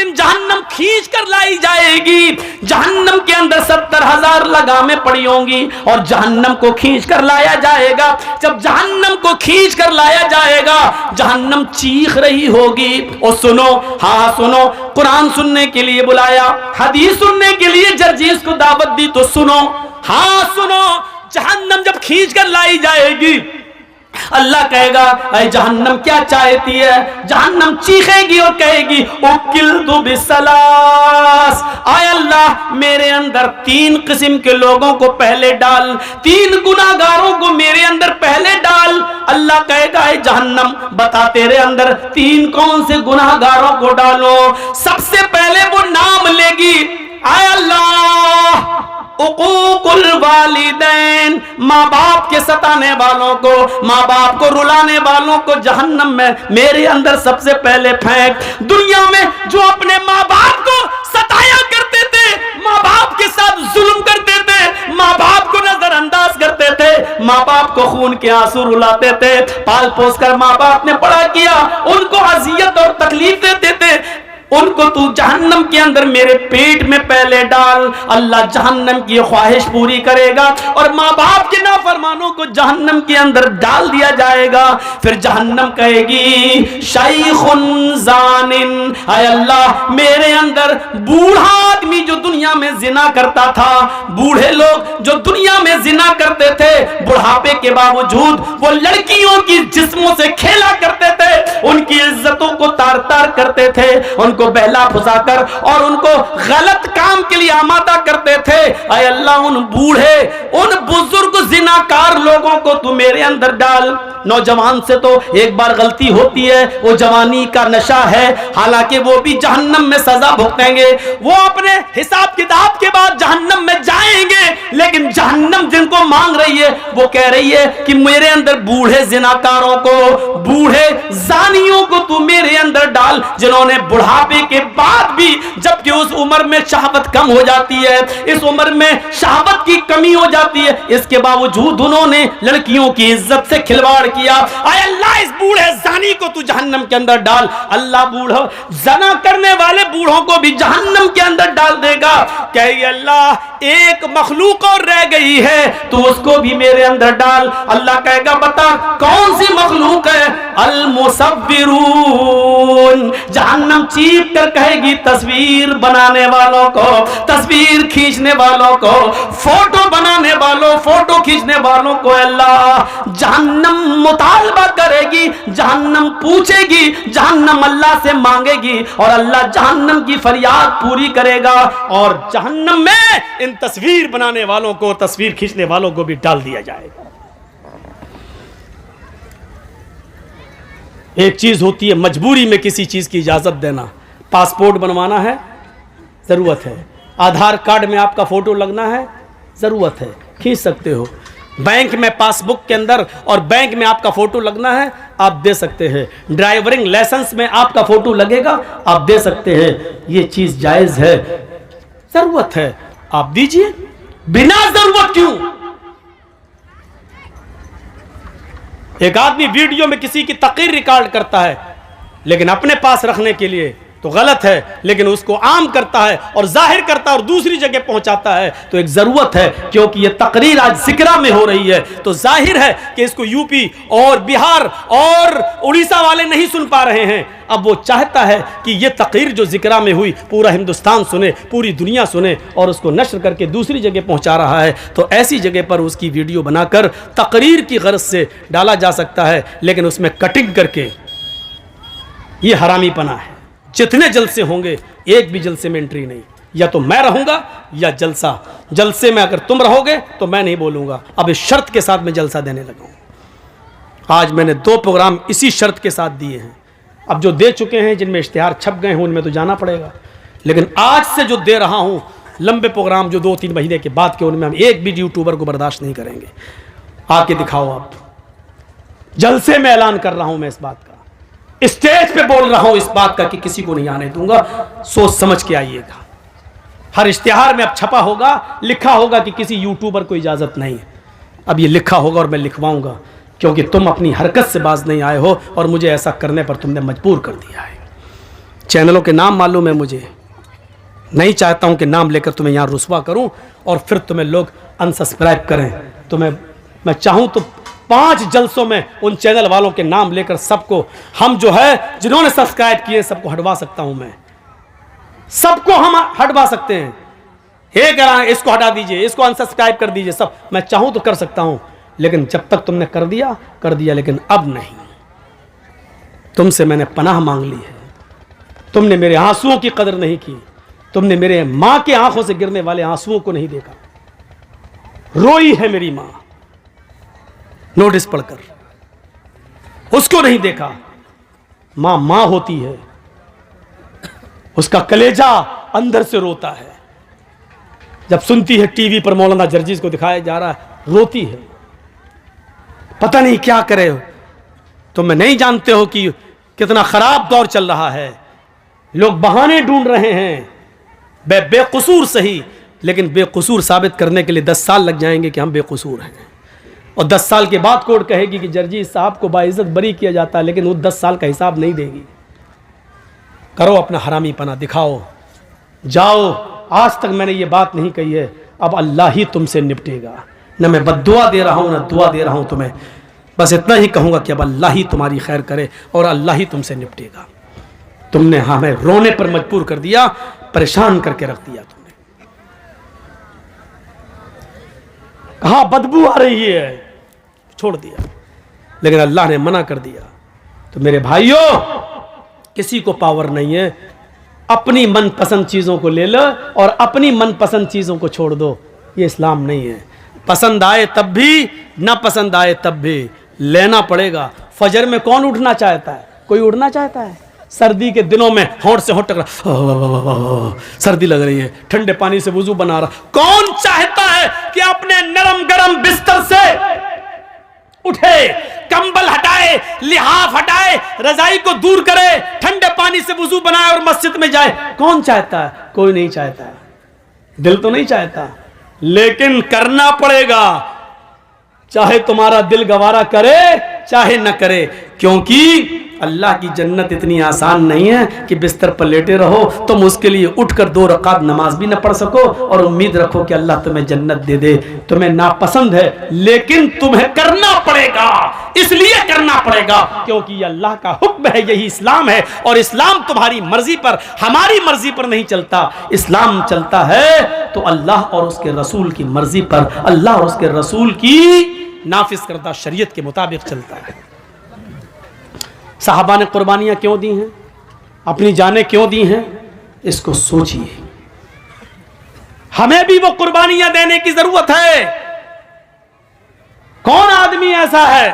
लेकिन जहन्नम खींच कर लाई जाएगी। जहन्नम के अंदर 70,000 लगामें पड़ी होंगी और जहन्नम को खींच कर लाया जाएगा। जब जहन्नम को खींच कर लाया जाएगा, जहन्नम चीख रही होगी। और सुनो, हाँ सुनो, कुरान सुनने के लिए बुलाया, हदीस सुनने के लिए जर्जीस को दावत दी, तो सुनो, हाँ सुनो, जहन्नम जब खींच कर लाई जाएगी, अल्लाह कहेगा ऐ जहन्नम क्या चाहती है? जहन्नम चीखेगी और कहेगी उकिल्तु बिसलास, आय अल्लाह मेरे अंदर 3 किस्म के लोगों को पहले डाल, 3 गुनाहगारों को मेरे अंदर पहले डाल। अल्लाह कहेगा ऐ जहन्नम बता तेरे अंदर 3 कौन से गुनाहगारों को डालो? सबसे पहले वो नाम लेगी, आय अल्लाह उकूकुल वालिदैन, माँ बाप के सताने वालों को, माँ बाप को रुलाने वालों को जहन्नम में मेरे अंदर सबसे पहले फेंक। दुनिया में जो अपने माँ बाप को सताया करते थे, माँ बाप के साथ जुल्म करते थे, माँ बाप को नजरअंदाज करते थे, माँ बाप को खून के आंसू रुलाते थे, पाल पोस कर माँ बाप ने बड़ा किया, उनको अजियत और तकलीफ देते थे, उनको तू जहन्नम के अंदर मेरे पेट में पहले डाल। अल्लाह जहन्नम की ख्वाहिश पूरी करेगा और माँ बाप के नाफरमानों को जहन्नम के अंदर डाल दिया जाएगा। फिर जहन्नम कहेगी शैखुन जानिन, हाय अल्लाह मेरे अंदर बूढ़ा आदमी जो दुनिया में जिना करता था, बूढ़े लोग जो दुनिया में जिना करते थे, बुढ़ापे के बावजूद वो लड़कियों की जिस्मों से खेला करते थे, उनकी इज्जतों को तार तार करते थे, उनको बहला फुसाकर और उनको गलत काम के लिए आमादा करते थे। ऐ अल्लाह उन बूढ़े, उन बुजुर्ग जिनाकार लोगों को तू मेरे अंदर डाल। नौजवान से तो एक बार गलती होती है, वो जवानी का नशा है, हालांकि वो भी जहन्नम में सजा भुगतेंगे, वो अपने हिसाब किताब के बाद जहन्नम में जाएंगे, लेकिन जहन्नम जिनको मांग रही है वो कह रही है कि मेरे अंदर बूढ़े जिनाकारों को, बूढ़े जानियों को तू मेरे अंदर डाल, जिन्होंने बुढ़ापे के बाद भी, जबकि उस उम्र में शहावत कम हो जाती है, इस उम्र में शहावत की कमी हो जाती है, इसके बावजूद उन्होंने लड़कियों की इज्जत से खिलवाड़ किया। आय अल्लाह इस बूढ़े जानी को तू जहन्नम के अंदर डाल। अल्लाह बूढ़ा जना करने वाले बूढ़ों को भी जहन्नम के अंदर डाल देगा। कहे अल्लाह एक मखलूक और रह गई है, तू उसको भी मेरे अंदर डाल। अल्लाह कहेगा बता कौन सी मखलूक है? अल मुसव्विरून, जहन्नम चीख कर कहेगी तस्वीर बनाने वालों को, तस्वीर खींचने वालों को, फोटो बनाने वालों, फोटो खींचने वालों को अल्लाह जहन्नम मुतालबा करेगी, जहन्नम पूछेगी, जहन्नम अल्लाह से मांगेगी और अल्लाह जहन्नम की फरियाद पूरी करेगा और जहन्नम में इन तस्वीर बनाने वालों को, तस्वीर खींचने वालों को भी डाल दिया जाएगा। एक चीज होती है मजबूरी में किसी चीज की इजाजत देना। पासपोर्ट बनवाना है, जरूरत है। आधार कार्ड में आपका फोटो लगना है, जरूरत है, खींच सकते हो। बैंक में पासबुक के अंदर और बैंक में आपका फोटो लगना है, आप दे सकते हैं। ड्राइविंग लाइसेंस में आपका फोटो लगेगा, आप दे सकते हैं। ये चीज जायज है, जरूरत है, आप दीजिए। बिना जरूरत क्यों? एक आदमी वीडियो में किसी की तकरीर रिकॉर्ड करता है, लेकिन अपने पास रखने के लिए तो गलत है, लेकिन उसको आम करता है और जाहिर करता है और दूसरी जगह पहुंचाता है, तो एक जरूरत है। क्योंकि ये तकरीर आज जिक्रा में हो रही है, तो जाहिर है कि इसको यूपी और बिहार और उड़ीसा वाले नहीं सुन पा रहे हैं। अब वो चाहता है कि ये तकरीर जो जिक्रा में हुई पूरा हिंदुस्तान सुने, पूरी दुनिया सुने, और उसको नश्र करके दूसरी जगह पहुंचा रहा है। तो ऐसी जगह पर उसकी वीडियो बनाकर तकरीर की गर्ज से डाला जा सकता है, लेकिन उसमें कटिंग करके, ये हरामीपना है। जितने जलसे होंगे, एक भी जलसे में एंट्री नहीं। या तो मैं रहूंगा या जलसा। जलसे में अगर तुम रहोगे तो मैं नहीं बोलूंगा। अब इस शर्त के साथ मैं जलसा देने लगा हूं। आज मैंने 2 प्रोग्राम इसी शर्त के साथ दिए हैं। अब जो दे चुके हैं, जिनमें इश्तिहार छप गए हैं, उनमें तो जाना पड़ेगा, लेकिन आज से जो दे रहा हूं लंबे प्रोग्राम जो 2-3 महीने के बाद के, उनमें हम एक भी यूट्यूबर को बर्दाश्त नहीं करेंगे। आके दिखाओ आप। जलसे में ऐलान कर रहा हूं मैं इस बात का, स्टेज पे बोल रहा हूं इस बात का कि किसी को नहीं आने दूंगा। सोच समझ के आइएगा। हर इश्तिहार में अब छपा होगा, लिखा होगा कि किसी यूट्यूबर को इजाजत नहीं है। अब ये लिखा होगा और मैं लिखवाऊंगा, क्योंकि तुम अपनी हरकत से बाज नहीं आए हो और मुझे ऐसा करने पर तुमने मजबूर कर दिया है। चैनलों के नाम मालूम है मुझे, नहीं चाहता हूं कि नाम लेकर तुम्हें यहां रुसवा करूं और फिर तुम्हें लोग अनसब्सक्राइब करें। मैं चाहूं तो 5 जलसों में उन चैनल वालों के नाम लेकर सबको, हम जो है जिन्होंने सब्सक्राइब किए सबको हटवा सकता हूं। मैं सबको हम हटवा सकते हैं, इसको हटा दीजिए, इसको अनसब्सक्राइब कर दीजिए, सब मैं चाहूं तो कर सकता हूं। लेकिन जब तक तुमने कर दिया, लेकिन अब नहीं। तुमसे मैंने पनाह मांग ली है। तुमने मेरे आंसुओं की कदर नहीं की, तुमने मेरे मां के आंखों से गिरने वाले आंसुओं को नहीं देखा। रोई है मेरी मां नोटिस पढ़कर, उसको नहीं देखा। मां होती है, उसका कलेजा अंदर से रोता है। जब सुनती है टीवी पर मौलाना जर्जीज को दिखाया जा रहा है, रोती है, पता नहीं क्या करे। तुम नहीं जानते हो कि कितना खराब दौर चल रहा है। लोग बहाने ढूंढ रहे हैं, बेकसूर सही, लेकिन बेकसूर साबित करने के लिए 10 साल लग जाएंगे कि हम बेकसूर हैं। और 10 साल के बाद कोर्ट कहेगी कि जर्जीज साहब को बाइज्जत बरी किया जाता है, लेकिन वो 10 साल का हिसाब नहीं देगी। करो अपना हरामी पना, दिखाओ, जाओ। आज तक मैंने ये बात नहीं कही है, अब अल्लाह ही तुमसे निपटेगा। न मैं बद्दुआ दे रहा हूं, न दुआ दे रहा हूं तुम्हें। बस इतना ही कहूंगा कि अब अल्लाह ही तुम्हारी खैर करे और अल्लाह ही तुमसे निपटेगा। तुमने हमें रोने पर मजबूर कर दिया, परेशान करके रख दिया। तुमने कहा बदबू आ रही है, छोड़ दिया, लेकिन अल्लाह ने मना कर दिया। तो मेरे भाइयों, किसी को पावर नहीं है, अपनी मनपसंद चीजों को ले लो और अपनी मनपसंद चीजों को छोड़ दो। ये इस्लाम नहीं है। पसंद आए तब भी, ना पसंद आए तब भी लेना पड़ेगा। फजर में कौन उठना चाहता है? कोई उठना चाहता है? सर्दी के दिनों में होंठ से होंठ टकरा, सर्दी लग रही है, ठंडे पानी से वुजू बना रहा, कौन चाहता है कि अपने नरम गरम बिस्तर से उठे, कंबल हटाए, लिहाफ हटाए, रजाई को दूर करे, ठंडे पानी से वुजू बनाए और मस्जिद में जाए? कौन चाहता है? कोई नहीं चाहता है। दिल तो नहीं चाहता, लेकिन करना पड़ेगा, चाहे तुम्हारा दिल गवारा करे चाहे न करे, क्योंकि अल्लाह की जन्नत इतनी आसान नहीं है कि बिस्तर पर लेटे रहो, तुम उसके लिए उठकर 2 रकात नमाज भी न पढ़ सको और उम्मीद रखो कि अल्लाह तुम्हें जन्नत दे दे। तुम्हें नापसंद है, लेकिन तुम्हें करना पड़ेगा। इसलिए करना पड़ेगा क्योंकि ये अल्लाह का हुक्म है, यही इस्लाम है। और इस्लाम तुम्हारी मर्जी पर, हमारी मर्जी पर नहीं चलता। इस्लाम चलता है तो अल्लाह और उसके रसूल की मर्जी पर, अल्लाह और उसके रसूल की नाफिज करदा शरीयत के मुताबिक चलता है। साहबा ने कुर्बानियां क्यों दी हैं, अपनी जानें क्यों दी हैं, इसको सोचिए। हमें भी वो कुर्बानियां देने की जरूरत है। कौन आदमी ऐसा है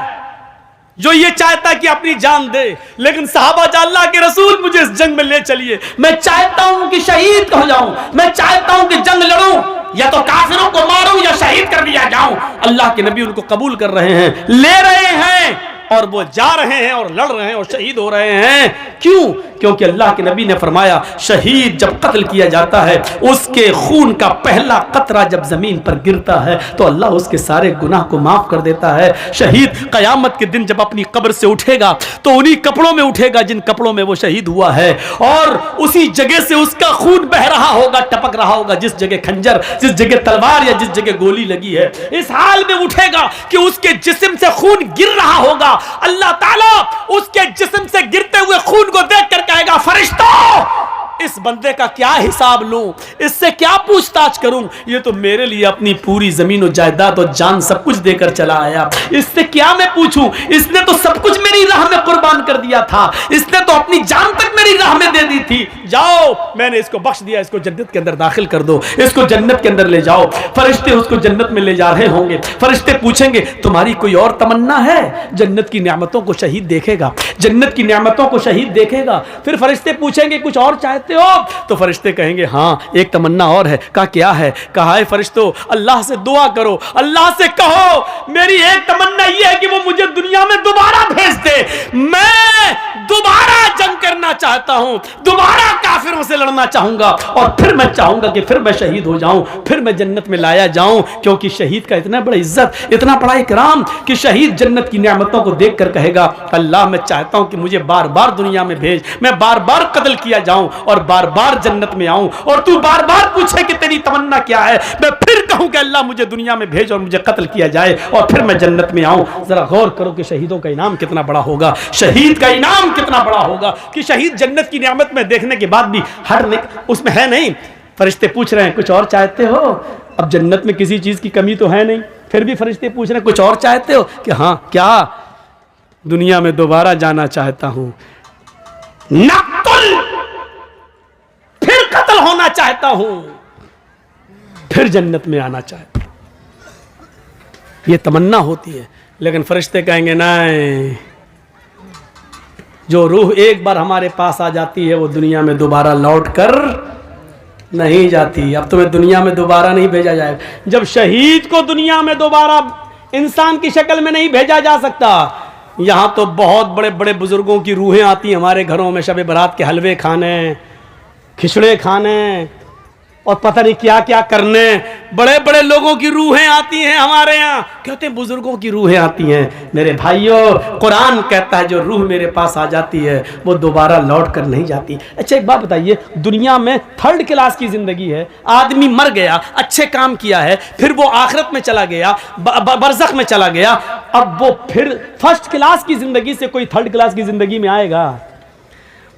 जो ये चाहता कि अपनी जान दे? लेकिन साहबा, अल्लाह के रसूल मुझे इस जंग में ले चलिए, मैं चाहता हूं कि शहीद हो जाऊं, मैं चाहता हूं कि जंग लड़ूं, या तो काफिरों को मारूं या शहीद कर दिया जाऊं। अल्लाह के नबी उनको कबूल कर रहे हैं, ले रहे हैं, और वो जा रहे हैं और लड़ रहे हैं और शहीद हो रहे हैं। क्यों? क्योंकि अल्लाह के नबी ने फरमाया, शहीद जब कत्ल किया जाता है, उसके खून का पहला कतरा जब जमीन पर गिरता है तो अल्लाह उसके सारे गुनाह को माफ कर देता है। शहीद कयामत के दिन जब अपनी कब्र से उठेगा तो उन्हीं कपड़ों में उठेगा जिन कपड़ों में वो शहीद हुआ है, और उसी जगह से उसका खून बह रहा होगा, टपक रहा होगा, जिस जगह खंजर, जिस जगह तलवार या जिस जगह गोली लगी है। इस हाल में उठेगा कि उसके जिस्म से खून गिर रहा होगा। अल्लाह ताला उसके जिस्म से गिरते हुए खून को देखकर कहेगा, फरिश्तों, इस बंदे का क्या हिसाब लूं, इससे क्या पूछताछ करूं? ये तो मेरे लिए अपनी पूरी जमीन और जायदाद और जान सब कुछ देकर चला आया, इससे क्या मैं पूछूं? इसने तो सब कुछ मेरी राह में कुर्बान कर दिया था, इसने तो अपनी जान तक मेरी राह में दे दी थी। जाओ, मैंने इसको बख्श दिया, इसको जन्नत के अंदर दाखिल कर दो, इसको जन्नत के अंदर ले जाओ। फरिश्ते उसको जन्नत में ले जा रहे होंगे। फरिश्ते पूछेंगे, तुम्हारी कोई और तमन्ना है? जन्नत की नेमतों को शहीद देखेगा, जन्नत की नेमतों को शहीद देखेगा। फिर फरिश्ते पूछेंगे, कुछ और चाहते हो? तो फरिश्ते कहेंगे, हाँ, एक तमन्ना और है। कहा, क्या है? कहा है, फरिश्तों, अल्लाह से दुआ करो, अल्लाह से कहो, मेरी एक तमन्ना यह है कि वो मुझे दुनिया में दोबारा भेज दे, मैं मैं दोबारा जंग करना चाहता हूं, दोबारा काफिरों से लड़ना चाहूंगा, और फिर मैं चाहूंगा कि फिर मैं शहीद हो जाऊं, फिर मैं जन्नत में लाया जाऊं। क्योंकि शहीद का इतना बड़ा इज्जत, इतना बड़ा इकराम कि शहीद जन्नत की नेमतों को देखकर कहेगा, अल्लाह मैं चाहता हूं कि मुझे बार बार दुनिया में भेज, मैं बार बार कत्ल किया जाऊं और बार बार जन्नत में आऊं, और तू बार बार पूछे कि तेरी तमन्ना क्या है, मैं फिर कहूं कि अल्लाह मुझे दुनिया में भेज और मुझे कत्ल किया जाए और फिर मैं जन्नत में आऊं। जरा गौर करो कि शहीदों का इनाम कितना बड़ा होगा, शहीद का इनाम कितना बड़ा होगा कि शहीद जन्नत की नेमत में देखने के बाद भी हर उसमें है नहीं। फरिश्ते पूछ रहे हैं कुछ और चाहते हो? अब जन्नत में किसी चीज की कमी तो है नहीं, फिर भी फरिश्ते पूछ रहे हैं कुछ और चाहते हो? कि हाँ, क्या? दुनिया में दोबारा जाना चाहता हूं, नक्तुल, फिर कत्ल होना चाहता हूं, फिर जन्नत में आना चाहता हूं। ये तमन्ना होती है। लेकिन फरिश्ते कहेंगे नहीं, जो रूह एक बार हमारे पास आ जाती है वो दुनिया में दोबारा लौट कर नहीं जाती। अब तुम्हें दुनिया में दोबारा नहीं भेजा जाएगा। जब शहीद को दुनिया में दोबारा इंसान की शक्ल में नहीं भेजा जा सकता, यहां तो बहुत बड़े बड़े बुजुर्गों की रूहें आती हैं हमारे घरों में, शब बारात के हलवे खाने, खिचड़े खाने और पता नहीं क्या क्या करने। बड़े बड़े लोगों की रूहें आती हैं हमारे यहाँ, कहते हैं बुजुर्गों की रूहें आती हैं। मेरे भाइयों, कुरान कहता है जो रूह मेरे पास आ जाती है वो दोबारा लौट कर नहीं जाती। अच्छा एक बात बताइए, दुनिया में थर्ड क्लास की जिंदगी है, आदमी मर गया, अच्छे काम किया है, फिर वो आखिरत में चला गया, बरज़ख में चला गया, अब वो फिर फर्स्ट क्लास की जिंदगी से कोई थर्ड क्लास की जिंदगी में आएगा?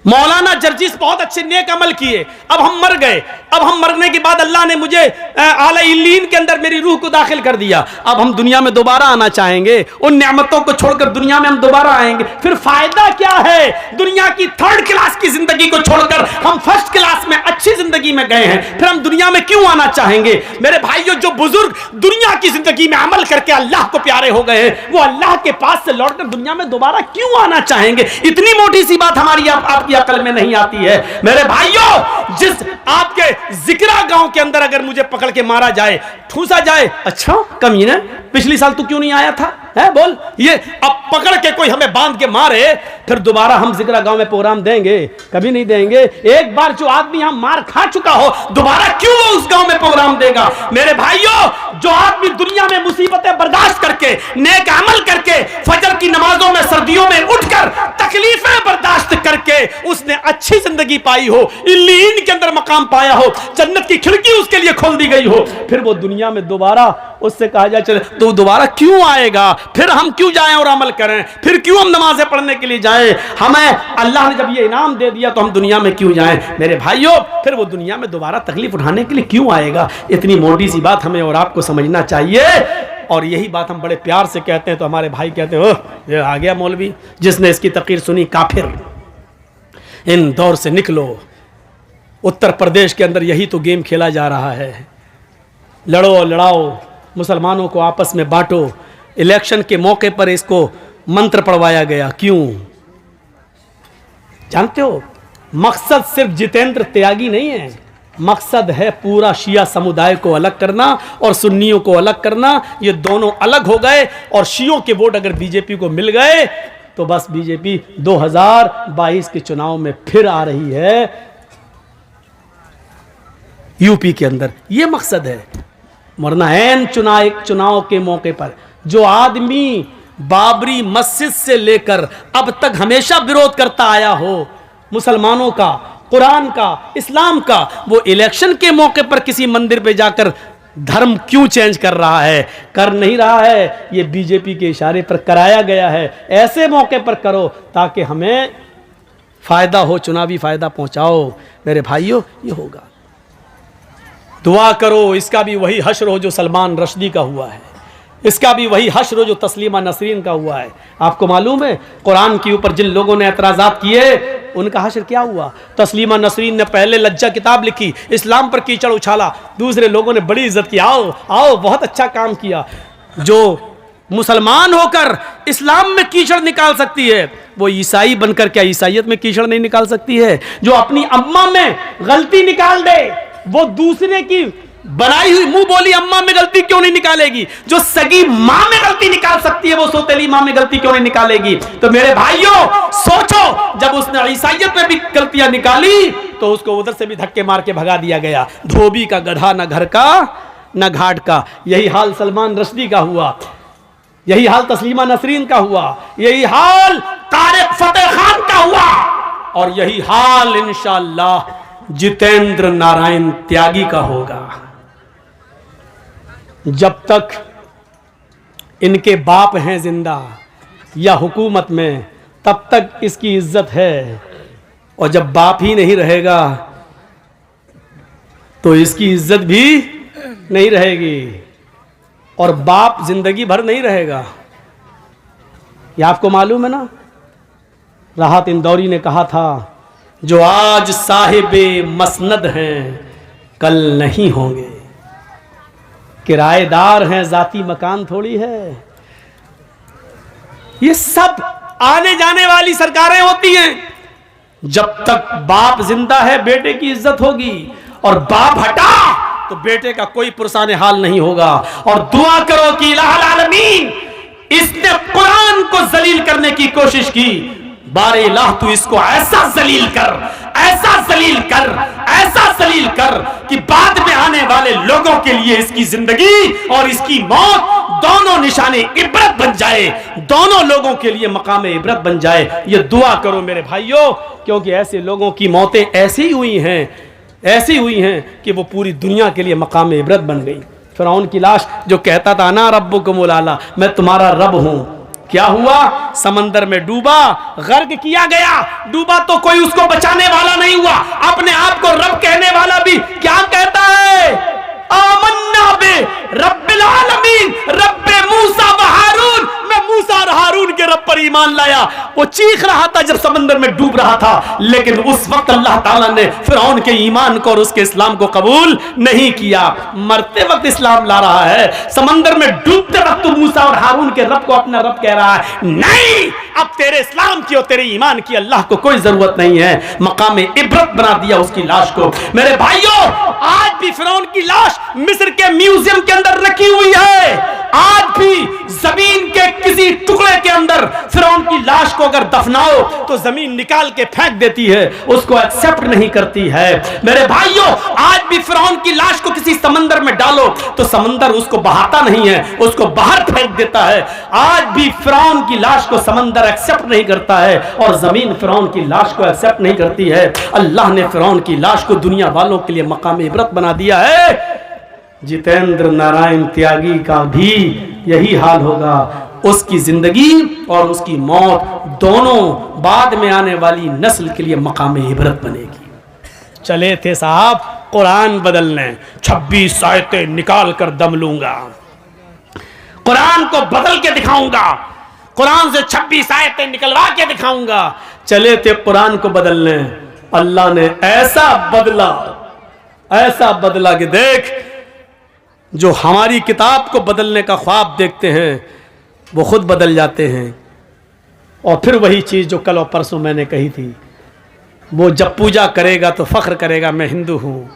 मौलाना जर्जिस बहुत अच्छे नेक अमल किए, अब हम मर गए, अब हम मरने के बाद अल्लाह ने मुझे आला इल्लीन के अंदर मेरी रूह को दाखिल कर दिया, अब हम दुनिया में दोबारा आना चाहेंगे, उन नेमतों को छोड़कर दुनिया में हम दोबारा आएंगे, फिर फायदा क्या है? दुनिया की थर्ड क्लास की जिंदगी को छोड़कर हम फर्स्ट क्लास में अच्छी जिंदगी में गए हैं, फिर हम दुनिया में क्यों आना चाहेंगे? मेरे भाइयों, जो बुजुर्ग दुनिया की जिंदगी में अमल करके अल्लाह को प्यारे हो गए हैं, वो अल्लाह के पास से लौटकर दुनिया में दोबारा क्यों आना चाहेंगे? इतनी मोटी सी बात हमारी आपकी अकल में नहीं आती है। मेरे भाइयों, जिस आपके जिक्रा गांव के अंदर अगर मुझे पकड़ के मारा जाए, ठूसा जाए, अच्छा कमीने पिछली साल तू क्यों नहीं आया था, है बोल, ये अब पकड़ के कोई हमें बांध के मारे, फिर दोबारा हम जिक्रा गांव में प्रोग्राम देंगे? कभी नहीं देंगे। एक बार जो आदमी यहां मार खा चुका हो, दोबारा क्यों वो उस गांव में प्रोग्राम देगा? मेरे भाइयों, जो आदमी दुनिया में मुसीबतें बर्दाश्त करके, नेक अमल करके, फजर की नमाजों में सर्दियों में उठकर तकलीफें बर्दाश्त करके उसने अच्छी जिंदगी पाई हो, इल्लीन के अंदर मकाम पाया हो, जन्नत की खिड़की उसके लिए खोल दी गई हो, फिर वो दुनिया में दोबारा उससे कहा जाए चले तो दोबारा क्यों आएगा? फिर हम क्यों जाएं और अमल करें? फिर क्यों हम नमाजें पढ़ने के लिए जाएं? हमें अल्लाह ने जब ये इनाम दे दिया तो हम दुनिया में क्यों जाएं? मेरे भाइयों, फिर वो दुनिया में दोबारा तकलीफ उठाने के लिए क्यों आएगा? इतनी मोटी सी बात हमें और आपको समझना चाहिए। और यही बात हम बड़े प्यार से कहते हैं तो हमारे भाई कहते हैं, ओह ये आ गया मौलवी, जिसने इसकी तकरीर सुनी काफिर, इन दौर से निकलो। उत्तर प्रदेश के अंदर यही तो गेम खेला जा रहा है, लड़ो और लड़ाओ, मुसलमानों को आपस में बांटो। इलेक्शन के मौके पर इसको मंत्र पढ़वाया गया, क्यों जानते हो? मकसद सिर्फ जितेंद्र त्यागी नहीं है, मकसद है पूरा शिया समुदाय को अलग करना और सुन्नियों को अलग करना। ये दोनों अलग हो गए और शियों के वोट अगर बीजेपी को मिल गए तो बस बीजेपी 2022 के चुनाव में फिर आ रही है यूपी के अंदर। ये मकसद है। वरना ऐन चुनाव के मौके पर जो आदमी बाबरी मस्जिद से लेकर अब तक हमेशा विरोध करता आया हो मुसलमानों का, कुरान का, इस्लाम का, वो इलेक्शन के मौके पर किसी मंदिर पे जाकर धर्म क्यों चेंज कर रहा है? कर नहीं रहा है, ये बीजेपी के इशारे पर कराया गया है। ऐसे मौके पर करो ताकि हमें फायदा हो, चुनावी फायदा पहुंचाओ। मेरे भाइयों, ये होगा। दुआ करो इसका भी वही हश्र हो जो सलमान रश्दी का हुआ है, इसका भी वही हश्र हो जो तस्लीमा नसरीन का हुआ है। आपको मालूम है कुरान के ऊपर जिन लोगों ने एतराज़ात किए उनका हश्र क्या हुआ? तस्लीमा नसरीन ने पहले लज्जा किताब लिखी, इस्लाम पर कीचड़ उछाला, दूसरे लोगों ने बड़ी इज्जत की, आओ आओ बहुत अच्छा काम किया। जो मुसलमान होकर इस्लाम में कीचड़ निकाल सकती है वो ईसाई बनकर क्या ईसाइयत में कीचड़ नहीं निकाल सकती है? जो अपनी अम्मा में गलती निकाल दे वो दूसरे की बनाई हुई मुंह बोली अम्मा में गलती क्यों नहीं निकालेगी? जो सगी मां में गलती निकाल सकती है वो सौतेली मां में गलती क्यों नहीं निकालेगी? तो मेरे भाइयों सोचो, जब उसने ईसाइयत में भी गलतियां निकाली तो उसको उधर से भी धक्के मार के भगा दिया गया। धोबी का गधा न घर का न घाट का। यही हाल सलमान रश्दी का हुआ, यही हाल तस्लीमा नसरीन का हुआ, यही हाल तारिक फतेह खान का हुआ, और यही हाल इंशाअल्लाह जितेंद्र नारायण त्यागी का होगा। जब तक इनके बाप हैं जिंदा या हुकूमत में तब तक इसकी इज्जत है, और जब बाप ही नहीं रहेगा तो इसकी इज्जत भी नहीं रहेगी, और बाप जिंदगी भर नहीं रहेगा। यह आपको मालूम है ना, राहत इंदौरी ने कहा था जो आज साहिबे मसनद हैं कल नहीं होंगे, किराएदार हैं जाती मकान थोड़ी है। ये सब आने जाने वाली सरकारें होती हैं। जब तक बाप जिंदा है बेटे की इज्जत होगी, और बाप हटा तो बेटे का कोई पुरसाने हाल नहीं होगा। और दुआ करो कि इलाहुल आलमीन, इसने कुरान को जलील करने की कोशिश की, बारे इलाह तू इसको ऐसा जलील कर, ऐसा जलील कर, ऐसा जलील कर कि बाद में आने वाले लोगों के लिए इसकी जिंदगी और इसकी मौत दोनों निशाने इबरत बन जाए, दोनों लोगों के लिए मकाम इबरत बन जाए। ये दुआ करो मेरे भाइयों, क्योंकि ऐसे लोगों की मौतें ऐसी हुई हैं, ऐसी हुई हैं कि वो पूरी दुनिया के लिए मकाम इबरत बन गई। फिरौन की लाश जो कहता था ना रब्बुकुमुल आला, मैं तुम्हारा रब हूं, क्या हुआ? समंदर में डूबा, गर्क किया गया। डूबा तो कोई उसको बचाने वाला नहीं हुआ। अपने आप को रब कहने वाला भी क्या कहता है? आमन्ना बे रब्बिल आलमीन, रब्बे मूसा व हारून, मैं मूसा और हारून के रब पर ईमान लाया। वो चीख रहा था जब समंदर में डूब रहा था, लेकिन उस वक्त अल्लाह ताला ने फिरौन के ईमान को और उसके इस्लाम को कबूल नहीं किया। मरते वक्त इस्लाम ला रहा है, समंदर में डूबते वक्त मूसा और हारून के रब को अपना रब कह रहा है। नहीं, अब तेरे इस्लाम की और तेरे ईमान की अल्लाह को कोई जरूरत नहीं है। मकाम इबरत बना दिया उसकी लाश को। मेरे भाइयों, आज भी फिरौन की लाश मिस्र के म्यूजियम के अंदर रखी हुई है। आज भी जमीन के किसी टुकड़े के अंदर फिरौन की लाश को अगर दफनाओ तो जमीन निकाल के फेंक देती है, उसको एक्सेप्ट नहीं करती है। मेरे भाइयों, आज भी फिरौन की लाश को किसी समंदर में डालो तो समंदर उसको बहाता नहीं है, उसको बाहर फेंक देता है। आज भी फिरौन की लाश को समंदर एक्सेप्ट नहीं करता है और जमीन फिरौन की लाश को एक्सेप्ट नहीं करती है। अल्लाह ने फिरौन की लाश को दुनिया वालों के लिए मकाम इबरत बना दिया है। जितेंद्र नारायण त्यागी का भी यही हाल होगा। उसकी जिंदगी और उसकी मौत दोनों बाद में आने वाली नस्ल के लिए मकाम इबरत बनेगी। चले थे साहब कुरान बदलने, 26 आयतें निकाल कर दम लूंगा, कुरान को बदल के दिखाऊंगा, कुरान से 26 आयतें निकलवा के दिखाऊंगा। चले थे कुरान को बदलने, अल्लाह ने ऐसा बदला कि देख, जो हमारी किताब को बदलने का ख्वाब देखते हैं वो खुद बदल जाते हैं। और फिर वही चीज़ जो कल और परसों मैंने कही थी, वो जब पूजा करेगा तो फख्र करेगा मैं हिंदू हूँ,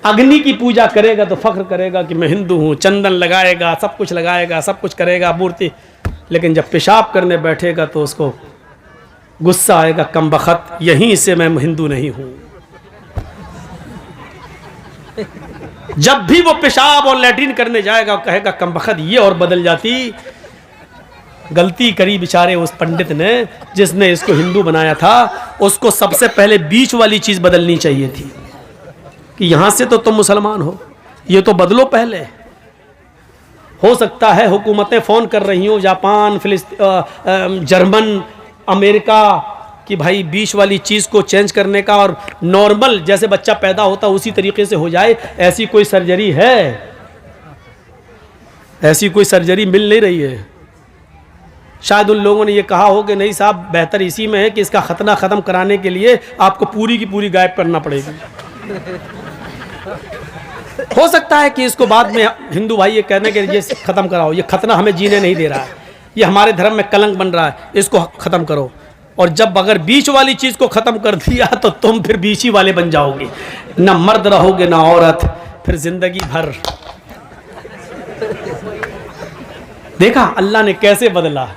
अग्नि की पूजा करेगा तो फख्र करेगा कि मैं हिंदू हूँ, चंदन लगाएगा, सब कुछ लगाएगा, सब कुछ करेगा मूर्ति, लेकिन जब पेशाब करने बैठेगा तो उसको गुस्सा आएगा, कमबख्त यहीं से मैं हिंदू नहीं हूँ। जब भी वो पेशाब और लैट्रिन करने जाएगा कहेगा कमबख्त ये, और बदल जाती। गलती करी बेचारे उस पंडित ने जिसने इसको हिंदू बनाया था। उसको सबसे पहले बीच वाली चीज बदलनी चाहिए थी कि यहां से तो तुम मुसलमान हो, ये तो बदलो पहले। हो सकता है हुकूमतें फोन कर रही हो, जापान, जर्मन, अमेरिका, कि भाई बीच वाली चीज़ को चेंज करने का और नॉर्मल जैसे बच्चा पैदा होता उसी तरीके से हो जाए, ऐसी कोई सर्जरी है? ऐसी कोई सर्जरी मिल नहीं रही है। शायद उन लोगों ने ये कहा हो कि नहीं साहब, बेहतर इसी में है कि इसका खतना ख़त्म कराने के लिए आपको पूरी की पूरी गायब करना पड़ेगी। हो सकता है कि इसको बाद में हिंदू भाई ये कहने के लिए ख़त्म कराओ, ये खतना हमें जीने नहीं दे रहा है, ये हमारे धर्म में कलंक बन रहा है, इसको ख़त्म करो। और जब अगर बीच वाली चीज को खत्म कर दिया तो तुम फिर बीच ही वाले बन जाओगे, ना मर्द रहोगे ना औरत, फिर जिंदगी भर। देखा अल्लाह ने कैसे बदला,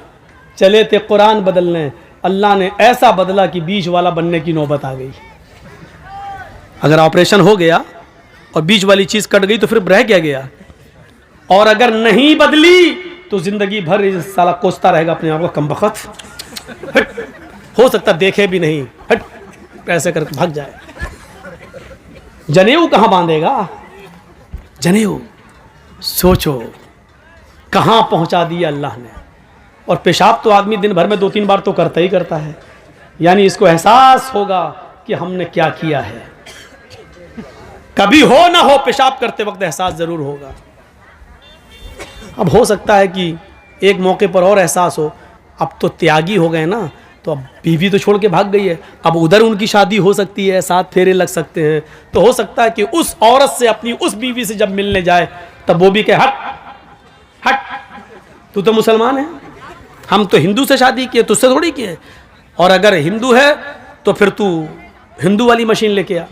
चले थे कुरान बदलने, अल्लाह ने ऐसा बदला कि बीच वाला बनने की नौबत आ गई। अगर ऑपरेशन हो गया और बीच वाली चीज कट गई तो फिर रह क्या गया, और अगर नहीं बदली तो जिंदगी भर साला कोसता रहेगा अपने आप को, कमबख्त, हो सकता देखे भी नहीं, हट ऐसे करके भाग जाए। जनेऊ कहां बांधेगा, जनेऊ सोचो कहां पहुंचा दिया अल्लाह ने। और पेशाब तो आदमी दिन भर में 2-3 बार तो करता ही करता है, यानी इसको एहसास होगा कि हमने क्या किया है। कभी हो ना हो पेशाब करते वक्त एहसास जरूर होगा। अब हो सकता है कि एक मौके पर और एहसास हो, अब तो त्यागी हो गए ना, तो अब बीवी तो छोड़ के भाग गई है, अब उधर उनकी शादी हो सकती है, 7 फेरे लग सकते हैं, तो हो सकता है कि उस औरत से अपनी उस बीवी से जब मिलने जाए तब वो भी कहे हट हट, तू तो मुसलमान है, हम तो हिंदू से शादी किए, तुझसे थोड़ी किए, और अगर हिंदू है तो फिर तू हिंदू वाली मशीन लेके आ।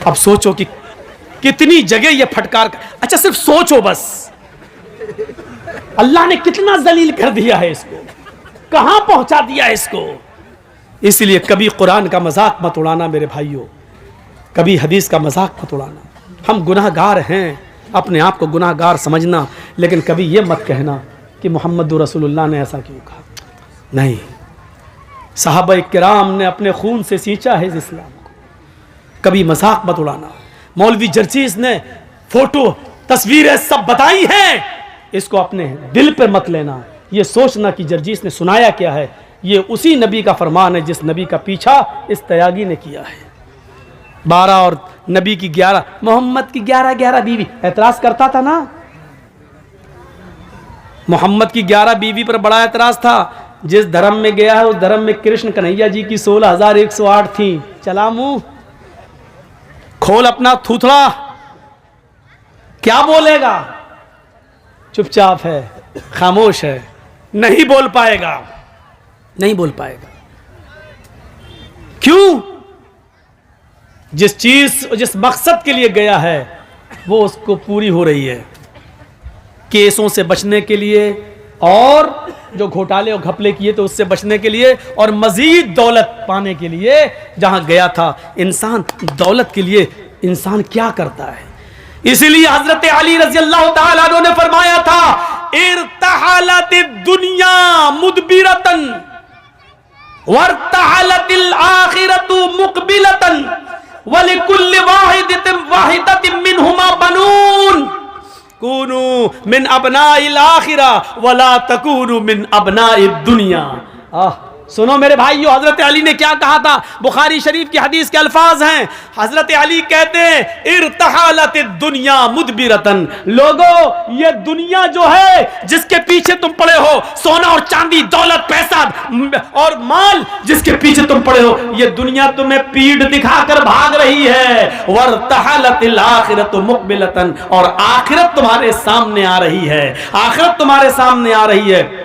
अब सोचो कि कितनी जगह ये फटकार, अच्छा सिर्फ सोचो बस, अल्लाह ने कितना जलील कर दिया है इसको, कहां पहुंचा दिया है इसको। इसलिए कभी कुरान का मजाक मत उड़ाना मेरे भाइयों, कभी हदीस का मजाक मत उड़ाना। हम गुनाहगार हैं, अपने आप को गुनाहगार समझना, लेकिन कभी ये मत कहना कि मोहम्मद रसूलुल्लाह ने ऐसा क्यों कहा। नहीं, सहाबा किराम ने अपने खून से सींचा है इस इस्लाम को, कभी मजाक मत उड़ाना। मौलवी जर्जीस ने फोटो तस्वीरें सब बताई हैं, इसको अपने दिल पर मत लेना, ये सोचना कि जर्जीस ने सुनाया क्या है, ये उसी नबी का फरमान है जिस नबी का पीछा इस तयागी ने किया है। 12 और नबी की 11, मोहम्मद की 11 बीवी, एतराज करता था ना, मोहम्मद की 11 बीवी पर बड़ा एतराज था। जिस धर्म में गया है उस धर्म में कृष्ण कन्हैया जी की 16,108 थी। चला मुंह, खोल अपना थूथड़ा, क्या बोलेगा, चुपचाप है, खामोश है, नहीं बोल पाएगा, नहीं बोल पाएगा। क्यों? जिस मकसद के लिए गया है वो उसको पूरी हो रही है, केसों से बचने के लिए, और जो घोटाले और घपले किए तो उससे बचने के लिए, और मजीद दौलत पाने के लिए जहां गया था। इंसान दौलत के लिए इंसान क्या करता है, इसलिए हजरत अली रजी अल्लाह तआला अन्हु ने फरमाया था, इर्तहलतिद दुनिया मुदबिरतन वर्तहलतिल आखिरतु मुकबिलतन वलिकुल्लि वाहिदतिन मिनहुमा बनून कूनू मिन अबनाइल आखिरा वला तकूनू मिन अबनाइद दुनिया। सुनो मेरे भाइयों, हजरत अली ने क्या कहा था, बुखारी शरीफ की हदीस के अल्फाज हैं। हजरत अली कहते हैं, इर्तहालतिद दुनिया मुदबिरतन, लोगो ये दुनिया जो है जिसके पीछे तुम पड़े हो, सोना और चांदी, दौलत, पैसा और माल जिसके पीछे तुम पड़े हो, ये दुनिया तुम्हें पीठ दिखाकर भाग रही है। वर्तहलतिल आखिरतु मुकबिलतन, और आखिरत तुम्हारे सामने आ रही है, आखिरत तुम्हारे सामने आ रही है।